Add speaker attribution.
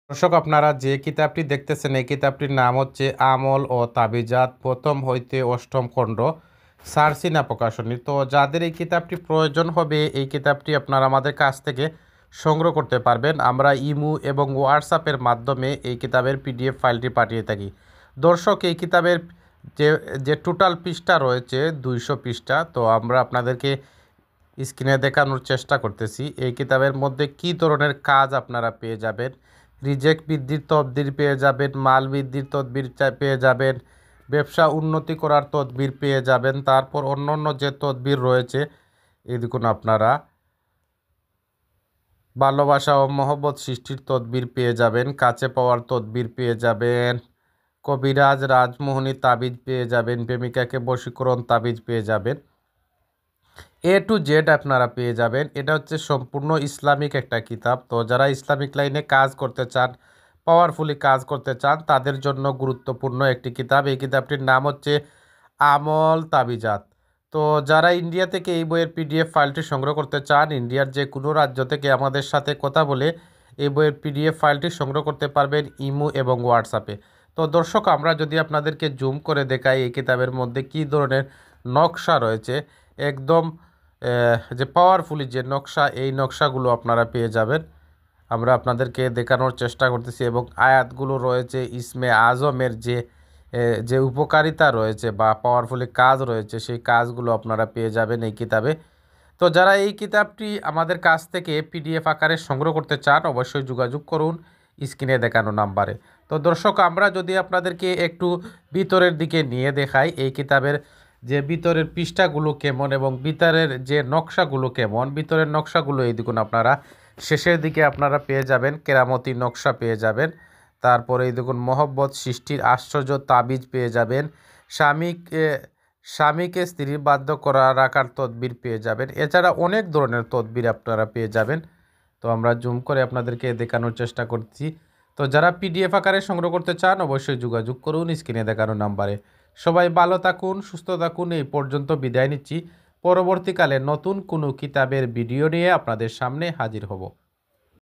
Speaker 1: দর্শক, আপনারা যে কিতাবটি দেখতেছেন এই কিতাবটির নাম হচ্ছে আমল ও তাবিজাত প্রথম হইতে অষ্টম খণ্ড, সারসিনা প্রকাশনী। তো যাদের এই কিতাবটি প্রয়োজন হবে এই কিতাবটি আপনারা আমাদের কাছ থেকে সংগ্রহ করতে পারবেন। আমরা ইমো এবং হোয়াটসঅ্যাপের মাধ্যমে এই কিতাবের পিডিএফ ফাইলটি পাঠিয়ে থাকি। দর্শক, এই কিতাবের যে যে টোটাল পৃষ্ঠা রয়েছে 200 পৃষ্ঠা। তো আমরা আপনাদেরকে স্ক্রিনে দেখানোর চেষ্টা করতেছি এই কিতাবের মধ্যে কী ধরনের কাজ আপনারা পেয়ে যাবেন। রিজেক্ট বৃদ্ধির তদবির পেয়ে যাবেন, মাল বৃদ্ধির তদবির পেয়ে যাবেন, ব্যবসা উন্নতি করার তদবির পেয়ে যাবেন। তারপর অন্য অন্য যে তদবির রয়েছে এই দেখুন, আপনারা ভালোবাসা ও মহব্বত সৃষ্টির তদবির পেয়ে যাবেন, কাছে পাওয়ার তদবির পেয়ে যাবেন, কবিরাজ রাজমোহনী তাবিজ পেয়ে যাবেন, প্রেমিকাকে বশীকরণ তাবিজ পেয়ে যাবেন। এ টু জেড আপনারা পেয়ে যাবেন। এটা হচ্ছে সম্পূর্ণ ইসলামিক একটা কিতাব। তো যারা ইসলামিক লাইনে কাজ করতে চান, পাওয়ারফুলি কাজ করতে চান, তাদের জন্য গুরুত্বপূর্ণ একটি কিতাব। এই কিতাবটির নাম হচ্ছে আমল তাবিজাত। তো যারা ইন্ডিয়া থেকে এই বইয়ের পিডিএফ ফাইলটি সংগ্রহ করতে চান, ইন্ডিয়ার যে কোনো রাজ্য থেকে আমাদের সাথে কথা বলে এই বইয়ের পিডিএফ ফাইলটি সংগ্রহ করতে পারবেন ইমো এবং হোয়াটসঅ্যাপে। তো দর্শক, আমরা যদি আপনাদেরকে জুম করে দেখাই এই কিতাবের মধ্যে কী ধরনের নকশা রয়েছে, একদম যে পাওয়ারফুলি যে নকশা, এই নকশাগুলো আপনারা পেয়ে যাবেন। আমরা আপনাদেরকে দেখানোর চেষ্টা করতেছি এবং আয়াতগুলো রয়েছে ইসমে আজমের যে উপকারিতা রয়েছে বা পাওয়ারফুলি কাজ রয়েছে, সেই কাজগুলো আপনারা পেয়ে যাবেন এই কিতাবে। তো যারা এই কিতাবটি আমাদের কাছ থেকে পিডিএফ আকারে সংগ্রহ করতে চান অবশ্যই যোগাযোগ করুন স্ক্রিনে দেখানো নাম্বারে। তো দর্শক, আমরা যদি আপনাদেরকে একটু ভিতরের দিকে নিয়ে দেখাই এই কিতাবের যে ভিতরের পৃষ্ঠাগুলো কেমন এবং ভিতরের যে নকশাগুলো কেমন, ভিতরের নকশাগুলো এই দেখুন, আপনারা শেষের দিকে আপনারা পেয়ে যাবেন কেরামতি নকশা পেয়ে যাবেন। তারপরে এই দেখুন মহব্বত সৃষ্টির আশ্চর্য তাবিজ পেয়ে যাবেন, স্বামীকে স্ত্রী বাধ্য করা রাখার তদবির পেয়ে যাবেন। এছাড়া অনেক ধরনের তদবির আপনারা পেয়ে যাবেন। তো আমরা জুম করে আপনাদেরকে দেখানোর চেষ্টা করছি। তো যারা পিডিএফ আকারে সংগ্রহ করতে চান অবশ্যই যোগাযোগ করুন স্ক্রিনে দেখানো নাম্বারে। সবাই ভালো থাকুন, সুস্থ থাকুন। এই পর্যন্ত বিদায় নিচ্ছি। পরবর্তীকালে নতুন কোনো কিতাবের ভিডিও নিয়ে আপনাদের সামনে হাজির হব।